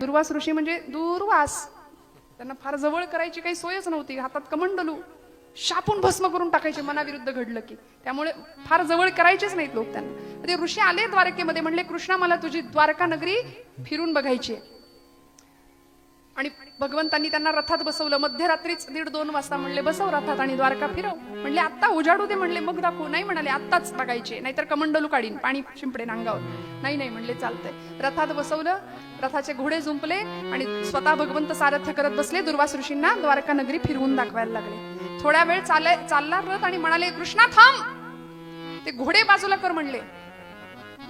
दुर्वास ऋषी म्हणजे दूरवास, त्यांना फार जवळ करायची काही सोयच नव्हती. हातात कमंडलू शापून भस्म करून टाकायचे मनाविरुद्ध घडलं की, त्यामुळे फार जवळ करायचेच नाहीत लोक त्यांना. ते ऋषी आले द्वारकेमध्ये, म्हणले कृष्णा मला तुझी द्वारका नगरी फिरून बघायची आहे. आणि भगवंतांनी त्यांना रथात बसवलं. मध्यरात्रीच 1:30-2 वाजता म्हणले बसव रथात आणि द्वारका फिरव. म्हणले आत्ता उजाडू दे, म्हणले मग दाखवू. नाही म्हणाले आत्ताच बघायचे, नाहीतर कमंडलू काढीन, पाणी शिंपडेन अंगावर. नाही म्हणले चालतंय. रथात बसवलं, रथाचे घोडे जुंपले आणि स्वतः भगवंत सारथ्य करत बसले. दुर्वास ऋषींना द्वारका नगरी फिरवून दाखवायला लागले. थोड्या वेळ चालला रथ आणि म्हणाले कृष्णा थांब, ते घोडे बाजूला कर म्हणले.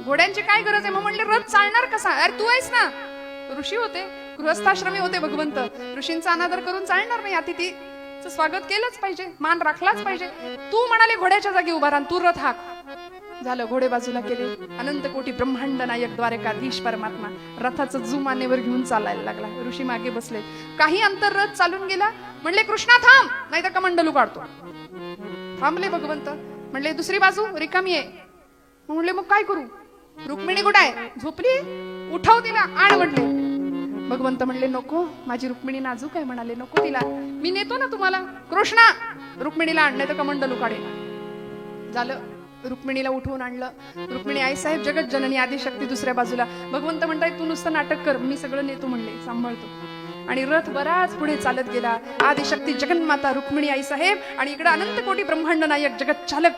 घोड्यांची काय गरज आहे? मग म्हणले रथ चालणार कसा? अरे तू आहेस ना. ऋषी होते, गृहस्थाश्रमी होते भगवंत. ऋषींचा अनादर करून चालणार नाही, अतिथीचं स्वागत केलंच पाहिजे, मान राखलाच पाहिजे. तू म्हणाले घोड्याच्या जागी उभा राहा, तू रथ हाक. झालं, घोडे बाजूला केले. अनंत कोटी ब्रह्मांड नायक द्वारकाधीश परमात्मा रथाचं जुमानेवर घेऊन चालायला लागला. ऋषी मागे बसले. काही अंतर रथ चालून गेला. म्हणले कृष्णा थांब, नाही तर कमंडलू काढतो. थांबले भगवंत. म्हणले दुसरी बाजू रिकामी आहे. म्हणले मग काय करू? रुक्मिणी कुठे आहे? झोपली, उठव तिला, आण म्हणले. भगवंत म्हणले नको, माझी रुक्मिणी नाजूक आहे. म्हणाले नको तिला, मी नेतो ना तुम्हाला. कृष्णा रुक्मिणीला आण, नाही तर कमंडलू काढेल. झालं, रुक्मिणीला उठवून आणलं. रुक्मिणी आई साहेब जगत जननी आदिशक्ती दुसऱ्या बाजूला. भगवंत म्हणताय तू नुसतं नाटक कर, मी सगळं नेतो म्हणले, सांभाळतो. आणि रथ बराच पुढे चालत गेला. आदिशक्ती जगन्माता रुक्मिणी आई साहेब आणि इकडे अनंत कोटी ब्रह्मांड नायक जगत चालक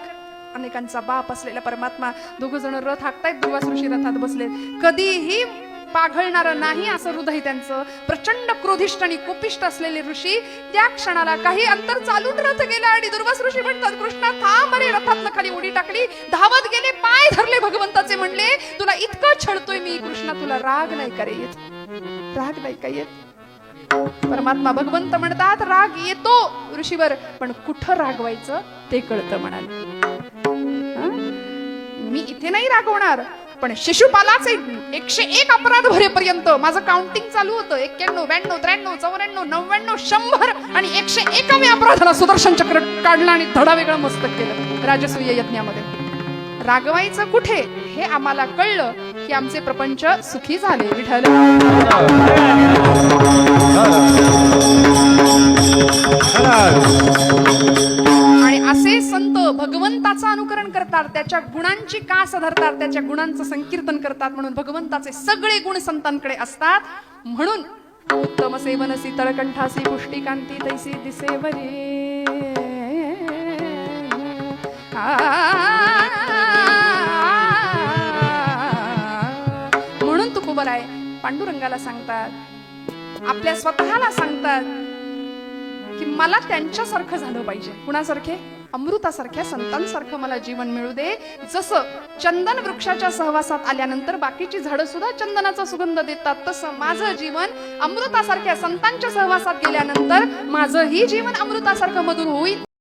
अनेकांचा बाप असलेला परमात्मा. दोघ जण रथ हाकतायत. दुर्वास ऋषी रथात बसले. कधीही पाघळणार नाही असं हृदय त्यांचं. प्रचंड क्रोधिष्ट आणि कोपिष्ट असलेले ऋषी त्या क्षणाला काही अंतर चालून रथ गेला आणि दुर्वास ऋषी म्हणतात कृष्णा थांब. अरे रथातनं खाली उडी टाकली, धावत गेले, पाय धरले भगवंताचे. म्हणले तुला इतकं छळतोय मी कृष्णा, तुला राग नाही का रे येत? राग नाही का येत? परमात्मा भगवंत म्हणतात राग येतो ऋषीवर, पण कुठं रागवायचं ते कळतं. म्हणाले मी इथे नाही रागवणार, पण शिशुपालाचे 101 अपराध भरेपर्यंत माझं काउंटिंग चालू होतं. 91, 92, 93, 94, 99, 100 आणि 101व्या अपराधाला सुदर्शन चक्र काढलं आणि धडा वेगळं मस्तक केलं राजसूय यज्ञामध्ये. रागवायचं कुठे हे आम्हाला कळलं की आमचे प्रपंच सुखी झाले. विठ्ठल आणि असे संत भगवंताचं अनुकरण करतात, त्याच्या गुणांची कास धरतात, त्याच्या गुणांचं संकीर्तन करतात. म्हणून भगवंताचे सगळे गुण संतांकडे असतात. म्हणून उत्तम सेवनसी तळकंठासी पुष्टी कांती तैसी दिसेवरे. म्हणून तुकोबराय पांडुरंगाला सांगतात, आपल्या स्वतःला सांगतात की मला त्यांच्यासारखं झालं पाहिजे. कुणासारखे? अमृतासारख्या संतांसारखं मला जीवन मिळू दे. जसं चंदन वृक्षाच्या सहवासात आल्यानंतर बाकीची झाडं सुद्धा चंदनाचा सुगंध देतात, तसं माझं जीवन अमृतासारख्या संतांच्या सहवासात गेल्यानंतर माझंही जीवन अमृतासारखं मधुर होईल.